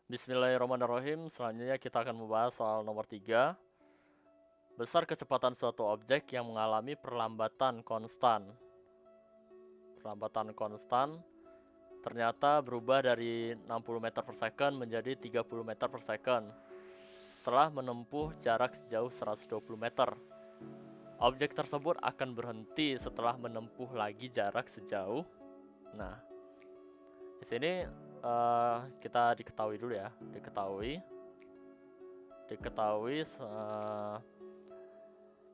Bismillahirrahmanirrahim. Selanjutnya kita akan membahas soal nomor 3. Besar kecepatan suatu objek yang mengalami perlambatan konstan. Perlambatan konstan ternyata berubah dari 60 meter per second menjadi 30 meter per second setelah menempuh jarak sejauh 120 meter. Objek tersebut akan berhenti setelah menempuh lagi jarak sejauh. Nah, di sini kita diketahui dulu ya,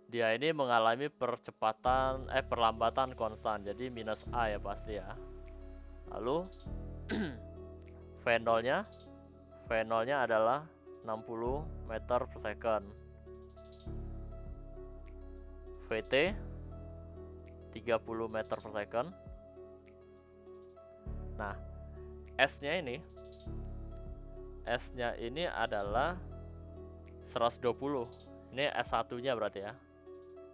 dia ini mengalami perlambatan konstan, jadi minus A ya pasti ya. Lalu V0-nya adalah 60 meter per second. VT 30 meter per second. Nah, S-nya ini adalah 120. Ini S1-nya berarti ya.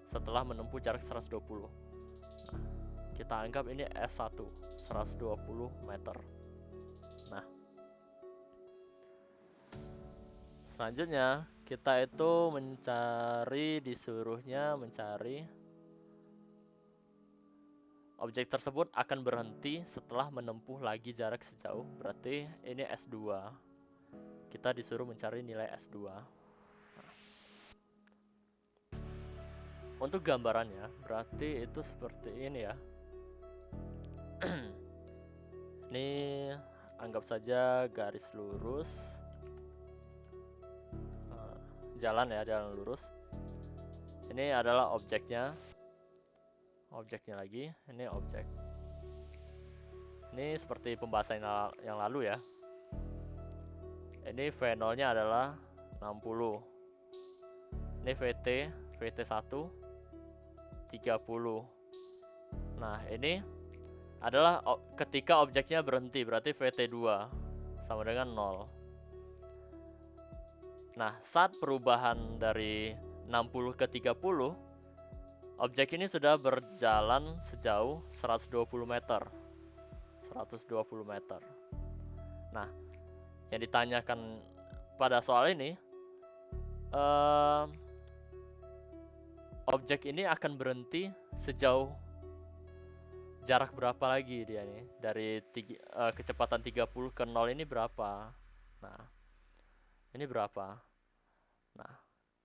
Setelah menempuh jarak 120. Nah, kita anggap ini S1, 120 meter. Nah, selanjutnya kita itu disuruhnya mencari objek tersebut akan berhenti setelah menempuh lagi jarak sejauh, berarti ini S2. Kita disuruh mencari nilai S2. Untuk gambarannya berarti itu seperti ini ya. Ini anggap saja garis lurus, jalan lurus. Ini adalah objeknya lagi, ini objek. Ini seperti pembahasan yang lalu ya. Ini V0-nya adalah 60. Ini VT1 30. Nah, ini adalah ketika objeknya berhenti, berarti VT2 sama dengan 0. Nah, saat perubahan dari 60 ke 30, objek ini sudah berjalan sejauh 120 meter. 120 meter. Nah, yang ditanyakan pada soal ini, objek ini akan berhenti sejauh jarak berapa lagi dia nih? Dari kecepatan 30 ke 0 ini berapa? Nah, ini berapa? Nah,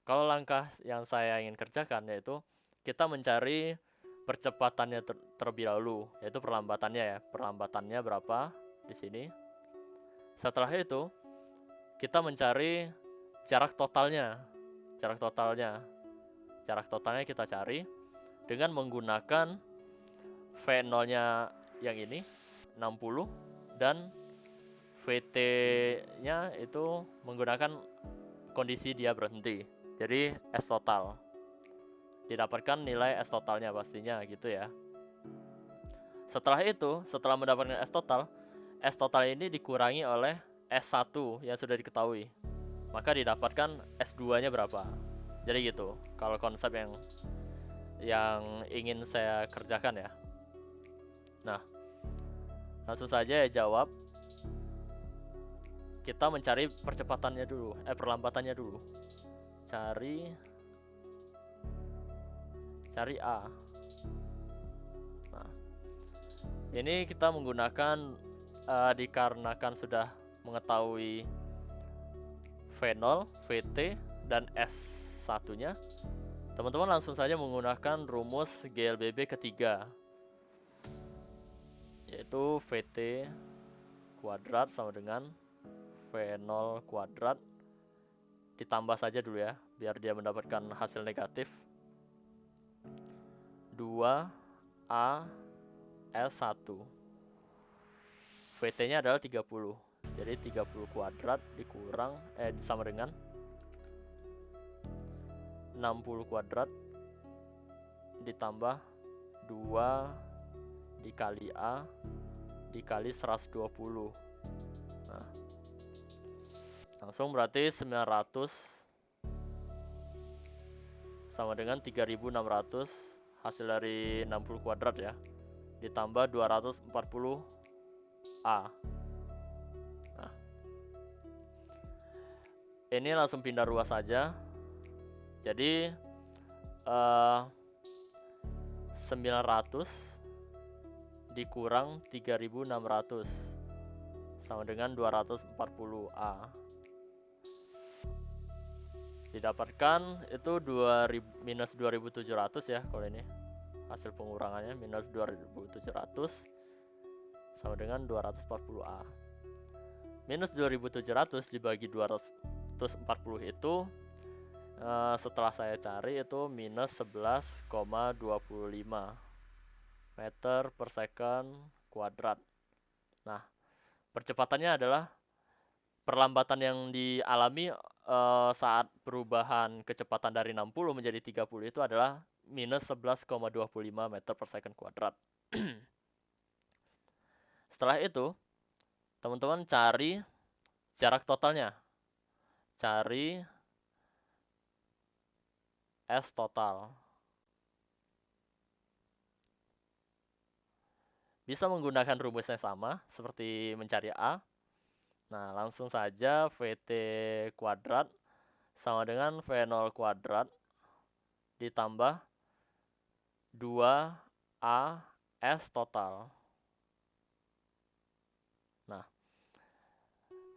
kalau langkah yang saya ingin kerjakan yaitu kita mencari percepatannya terlebih dahulu, yaitu perlambatannya ya. Perlambatannya berapa di sini? Setelah itu kita mencari jarak totalnya. Jarak totalnya kita cari dengan menggunakan V0-nya yang ini 60 dan VT-nya itu menggunakan kondisi dia berhenti. Jadi S total. Didapatkan nilai S totalnya pastinya gitu ya. Setelah itu, setelah mendapatkan S total ini dikurangi oleh S1 yang sudah diketahui. Maka didapatkan S2-nya berapa. Jadi gitu, kalau konsep yang ingin saya kerjakan ya. Nah, langsung saja ya jawab. Kita mencari perlambatannya dulu. Cari A. Nah, ini kita menggunakan dikarenakan sudah mengetahui V0, VT, dan S1-nya, teman-teman langsung saja menggunakan rumus GLBB ketiga, yaitu VT kuadrat sama dengan V0 kuadrat ditambah saja dulu ya, biar dia mendapatkan hasil negatif 2A S1. VT-nya adalah 30. Jadi 30 kuadrat dikurang sama dengan 60 kuadrat ditambah 2 dikali A dikali 120. Nah, langsung berarti 900 sama dengan 3600 hasil dari 60 kuadrat ya, ditambah 240 A. Nah, ini langsung pindah ruas saja. Jadi 900 dikurang 3600 sama dengan 240A. Didapatkan itu minus 2700 ya. Kalau ini hasil pengurangannya minus 2700 sama dengan 240A. Minus 2700 dibagi 240 itu setelah saya cari itu minus 11,25 meter per second kuadrat. Nah, percepatannya adalah perlambatan yang dialami saat perubahan kecepatan dari 60 menjadi 30 itu adalah minus 11,25 meter per second kuadrat. Setelah itu, teman-teman cari jarak totalnya. Cari S total. Bisa menggunakan rumus yang sama seperti mencari A. Nah, langsung saja VT kuadrat sama dengan V0 kuadrat ditambah 2A S total. Nah,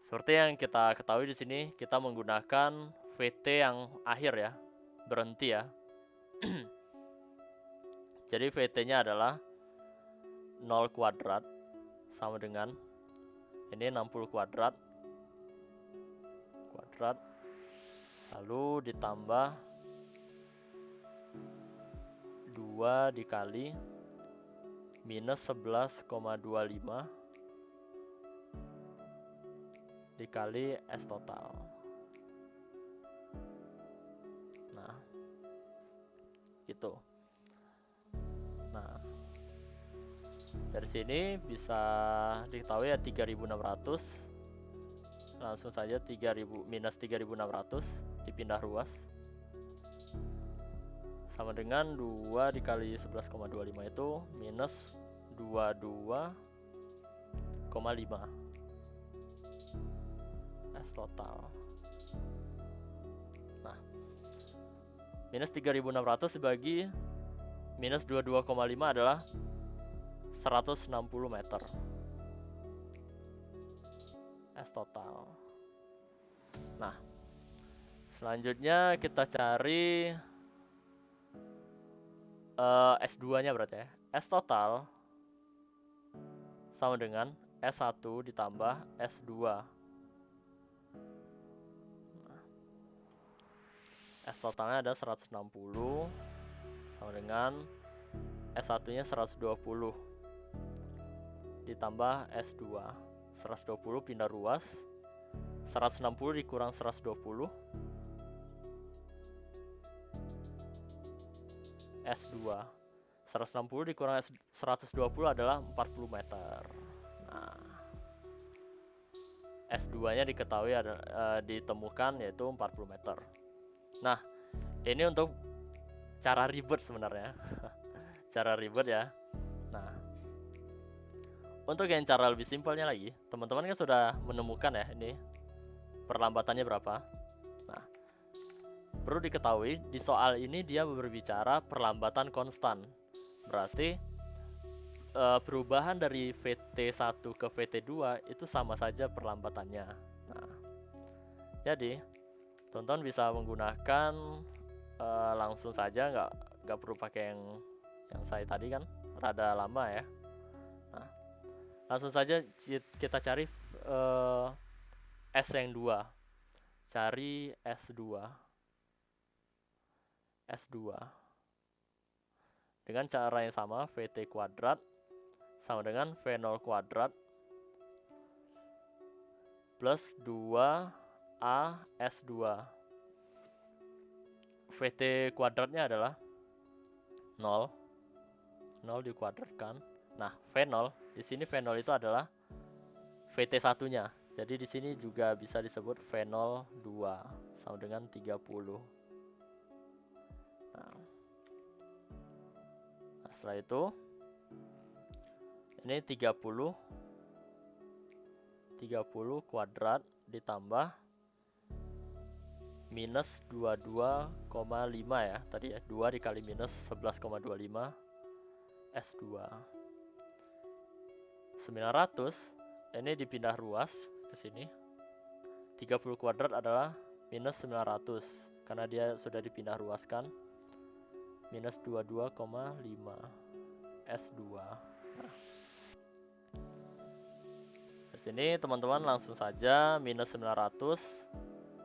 seperti yang kita ketahui di sini, kita menggunakan VT yang akhir ya, berhenti ya. Jadi VT-nya adalah 0 kuadrat sama dengan ini 60 kuadrat lalu ditambah 2 dikali minus 11,25 dikali S total. Nah, gitu. Nah, dari sini bisa diketahui ya 3600. Langsung saja 3000 minus 3600 dipindah ruas sama dengan 2 dikali 11,25 itu minus 22,5 S total. Nah, minus 3600 dibagi minus 22,5 adalah 160 meter S total. Nah, selanjutnya kita cari S2 nya berarti ya. S total sama dengan S1 ditambah S2. Nah, S totalnya ada 160 sama dengan S1 nya 120 ditambah S2. 120 pindah ruas, 160 dikurang 120 S2. 160 dikurang 120 adalah 40 meter. Nah, S2 nya diketahui ada ditemukan yaitu 40 meter. Nah, ini untuk cara ribet sebenarnya. Cara ribet ya. Nah, untuk yang cara lebih simpelnya lagi, teman-teman kan sudah menemukan ya ini perlambatannya berapa. Nah, perlu diketahui di soal ini dia berbicara perlambatan konstan. Berarti perubahan dari VT1 ke VT2 itu sama saja perlambatannya. Nah, jadi teman-teman bisa menggunakan langsung saja, nggak perlu pakai yang saya tadi kan rada lama ya. Nah, langsung saja kita cari S yang 2. Cari S2 dengan cara yang sama, VT kuadrat sama dengan V0 kuadrat plus 2A S2. VT kuadratnya adalah 0 dikuadratkan. Nah, V0 di sini V0 itu adalah VT1-nya. Jadi di sini juga bisa disebut V02 sama dengan 30. Nah, setelah itu ini 30 kuadrat ditambah minus 22,5 ya tadi ya, 2 dikali minus 11,25 S2. 900 ini dipindah ruas ke sini. 30 kuadrat adalah minus 900 karena dia sudah dipindah ruaskan. Minus 22,5 S2. Nah, di sini teman-teman langsung saja minus 900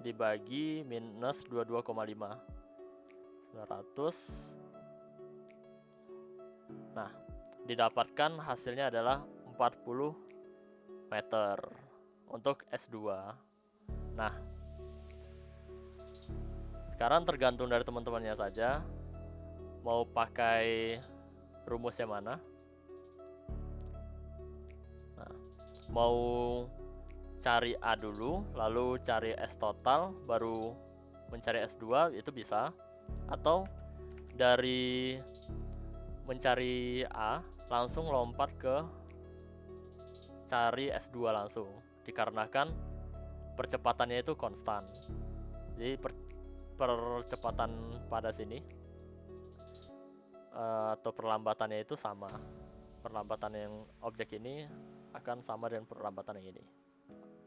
dibagi minus 22,5. 900. Nah, didapatkan hasilnya adalah 40 meter untuk S2. Nah, sekarang tergantung dari teman-temannya saja mau pakai rumusnya mana. Nah, mau cari A dulu lalu cari S total baru mencari S2 itu bisa, atau dari mencari A langsung lompat ke cari S2 langsung, dikarenakan percepatannya itu konstan. Jadi percepatan pada sini atau perlambatannya itu sama. Perlambatan yang objek ini akan sama dengan perlambatan yang ini,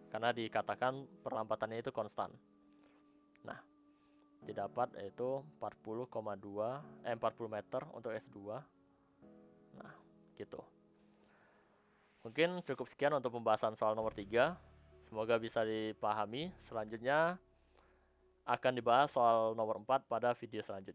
karena dikatakan perlambatannya itu konstan. Nah, didapat yaitu 40 meter untuk S2. Nah, gitu. Mungkin cukup sekian untuk pembahasan soal nomor 3. Semoga bisa dipahami. Selanjutnya akan dibahas soal nomor 4 pada video selanjutnya.